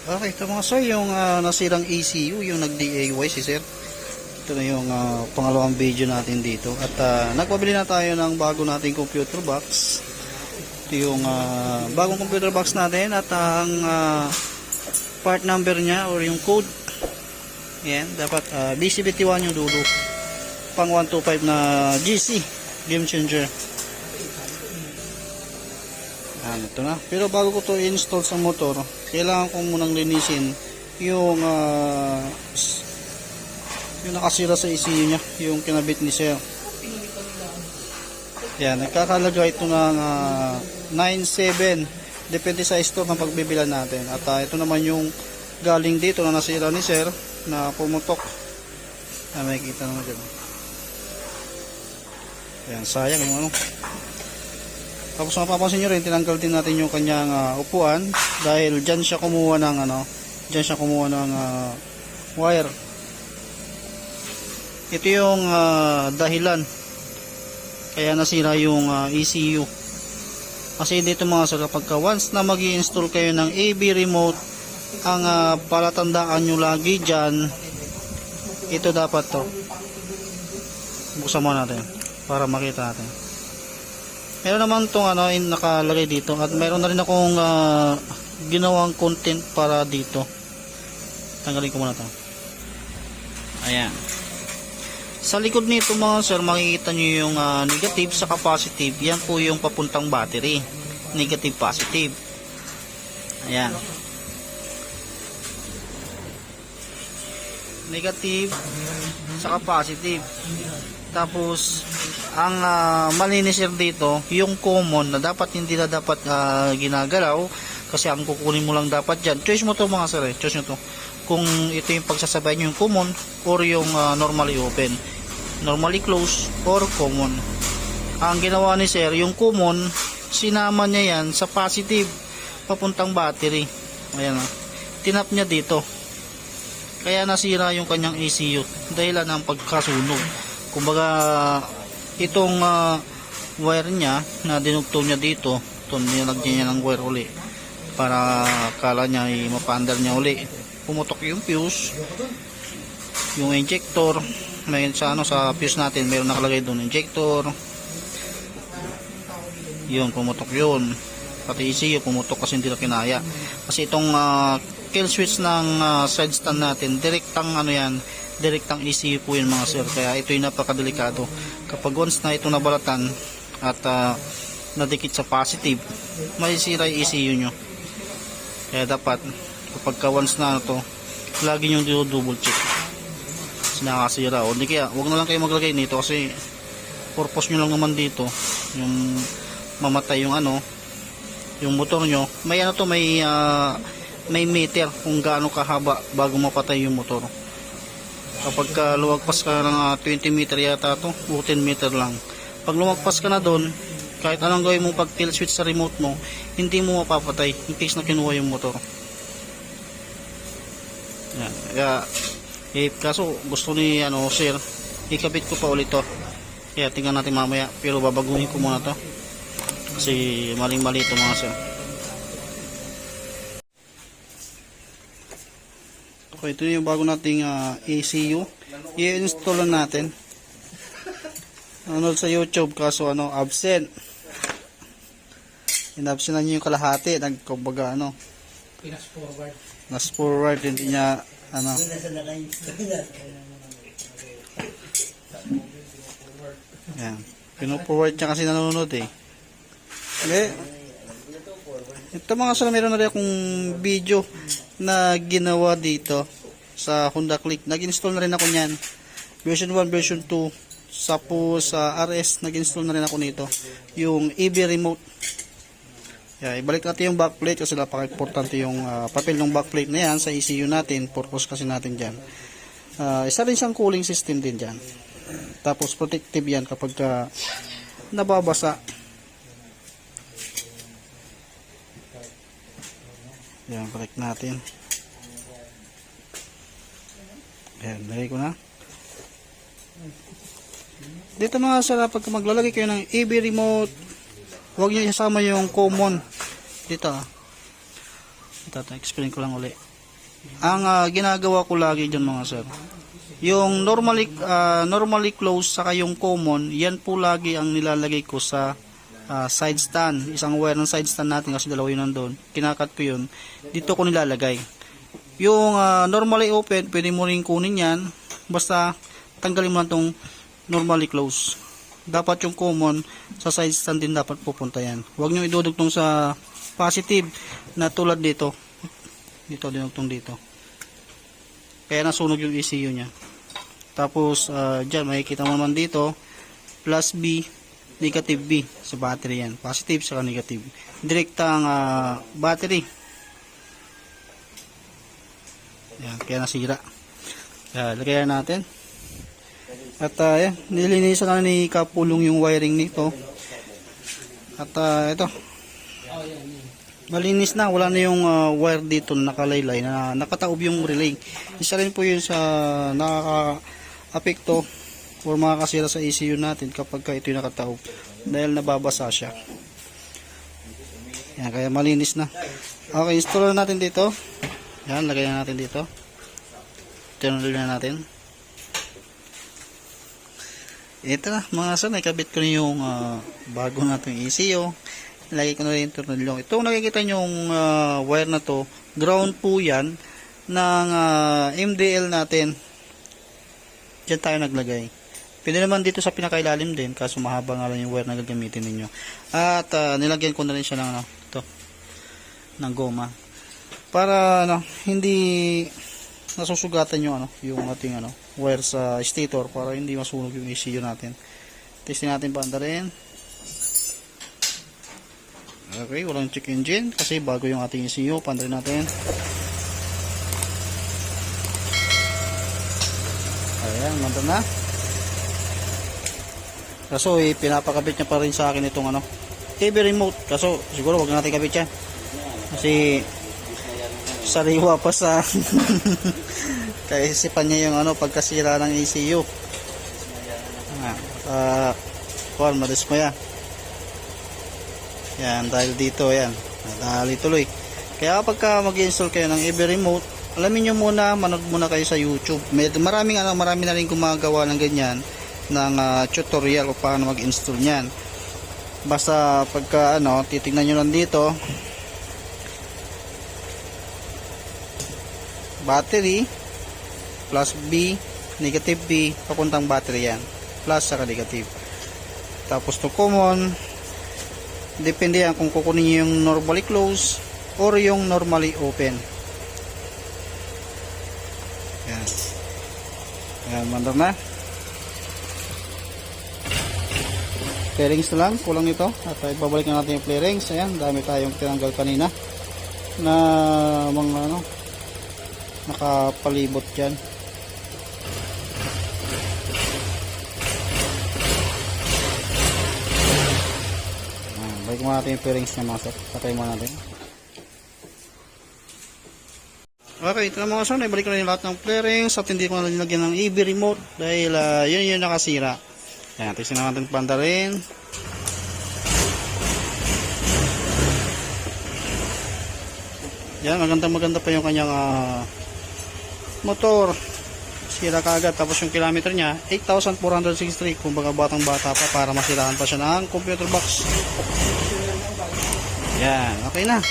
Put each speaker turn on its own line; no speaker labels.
Okay, ito mga sir, yung nasirang ECU, yung nag-DIY si sir. Ito na yung pangalawang video natin dito. At nagpabili na tayo ng bago nating computer box. Ito yung bagong computer box natin at ang part number niya or yung code. Yan, dapat BCBT1 yung dulo. Pang 125 na GC, Game Changer. Ito na. Pero bago ko to i-install sa motor, kailangan ko munang linisin yung nakasira sa ECU niya, yung kinabit ni sir. Yan, nagkakalaga ito ng 9.7, depende sa store ng pagbibilan natin. At ito naman yung galing dito na nasira ni sir, na pumutok. Makikita naman dyan. Yan, sayang yung ano. Tapos mapapansin nyo rin, tinanggal din natin yung kanyang upuan dahil dyan siya kumuha ng wire. Ito yung dahilan kaya nasira yung ECU. Kasi dito mga sir, kapag once na mag-i-install kayo ng AB remote, ang palatandaan nyo lagi dyan, ito dapat to. Buksan mo natin para makita natin. Meron naman itong nakalagay dito at meron na rin akong ginawang content para dito. Tanggalin ko muna ito. Ayan. Sa likod nito mga sir, makikita nyo yung negative sa positive. Yan po yung papuntang battery. Negative, positive. Ayan. Negative sa positive. Tapos ang malinis dito yung common na dapat hindi na dapat ginagalaw, kasi ang kukunin mo lang dapat dyan, choice mo to mga sir, choice nyo to kung ito yung pagsasabay nyo, yung common or yung normally open, normally close or common. Ang ginawa ni sir, yung common sinama niya yan sa positive papuntang battery. Ayan, tinap niya dito, kaya nasira yung kanyang ECU dahilan ng pagkasunog. Kumbaga itong wire niya na dinugtong niya dito, ito nilagyan niya ng wire uli para kala niya mapandar niya uli. Pumutok yung fuse, yung injector. May sa fuse natin mayroon nakalagay doon injector. Yun, pumutok yun. Pati ECU pumutok kasi hindi na kinaya. Kasi itong kill switch ng side stand natin, direktang direktang ECU po yun mga sir. Kaya ito yung napakadelikado. Kapag once na ito nabalatan at nadikit sa positive, masisira yung ECU nyo. Kaya dapat kapag once na ito, lagi nyo double check kasi nakakasira. O di kaya huwag na lang kayo maglagay nito, kasi purpose nyo lang naman dito yung mamatay yung yung motor nyo. May meter kung gaano kahaba bago mapatay yung motor. Kapag lumagpas ka ng 20 meter yata to, 10 meter lang. Pag lumagpas ka na doon, kahit anong gawin mo pag kill switch sa remote mo, hindi mo mapapatay in case na kinuha yung motor. Yan. Kaya kaso gusto ni sir, ikabit ko pa ulit to. Kaya tingnan natin mamaya, pero babaguhin ko muna to kasi maling mali ito mga sir. Okay, ito yung bago nating ECU. I-install lang natin. Nanonood sa YouTube kaso absent. In-absent na niyo yung kalahati. Nagkumbaga Nas forward. Hindi niya Yan. Pino-forward niya kasi nanonood eh. Okay. Ito mga sir, meron na rin akong video na ginawa dito sa Honda Click. Nag-install na rin ako niyan. Version 1, version 2. Sa RS, nag-install na rin ako nito. Yung AB remote. Ibalik natin yung backplate kasi napaka-importante yung papel ng backplate na yan sa ECU natin. Purpose kasi natin dyan. Isa rin siyang cooling system din dyan. Tapos protective yan kapag nababasa. Yan, balik natin. Ayan, lagay ko na. Dito mga sir, pag maglalagay kayo ng AB remote, huwag nyo isama yung common. Dito. Ito, explain ko lang ulit. Ang ginagawa ko lagi dyan mga sir, yung normally close saka yung common, yan po lagi ang nilalagay ko sa side stand. Isang wire ng side stand natin kasi dalawa yun nandun. Kinakat ko yun. Dito ko nilalagay. Yung normally open, pwede mo rin kunin yan. Basta tanggalin mo lang tong normally close. Dapat yung common sa side stand din dapat pupunta yan. Huwag nyo idudugtong sa positive na tulad dito. Dito dinugtong dito. Kaya nasunog yung ECU nya. Tapos dyan makikita mo naman dito plus B, negative B sa battery yan. Positive saka negative. Direktang battery. Yan, kaya nasira. Lagayan natin. At yan, nilinisan na ni Kapulong yung wiring nito. At ito. Malinis na, wala na yung wire dito na nakalaylay na nakataob yung relay. Isa rin po yun sa nakaka-apekto or makakasira sa ECU natin kapag ito yung nakataob dahil nababasa siya. Yan, kaya malinis na. Okay, install natin dito. Yan, lagyan natin dito. Tinulil na natin. Ito na mga sir, nakabit ko na yung bago natin ECU. Lagi ko na rin yung tornilyo. Itong nakikita nyo yung wire na to, ground po yan ng MDL natin. Diyan tayo naglagay. Pwede naman dito sa pinakailalim din, kaso mahaba nga lang yung wire na gagamitin ninyo. At nilagyan ko na rin siya ng ito, ng goma. Para hindi nasusugatan yung ating wire sa stator para hindi masunog yung ECU natin. Testing natin banda rin. Okay, walang check engine kasi bago yung ating ECU, pandarin natin. Ayan, manda na. Kaso pinapakabit niya pa rin sa akin itong TV remote. Kaso siguro wag na natin kabit yan. Kasi sariwa pa sa kaisipan niya yung pagkasira ng ECU. Madismaya. Yan, dahil dito, yan. Nadali tuloy. Kaya kapag mag-install kayo ng EV remote, alamin nyo muna, manood muna kayo sa YouTube. Marami na rin gumagawa ng ganyan, ng tutorial kung paano mag-install nyan. Basta pagka, titignan nyo lang dito, battery, plus B, negative B, papuntang battery yan. Plus saka negative. Tapos to common, depende yan kung kukunin nyo yung normally close or yung normally open. Yan. Yan, mandar na. Fairings na lang, kulang ito. At ibabalik na natin yung fairings. Ayan, dami tayong tinanggal kanina na mga nakapalibot dyan. Balik mo natin yung fairings niya mga sir. Patay mo natin. Okay, ito na mga sir. Ibalik ko na yung lahat ng fairings at hindi ko na nilagyan ng EV remote dahil yun yung nakasira. Ayan, tisin na natin panda rin. Yan, maganda pa yung kanyang motor. Sira kaagad. Tapos yung kilometer niya 8,463. Kung baga batang bata pa para masirahan pa siya ng computer box. Yan, okay na.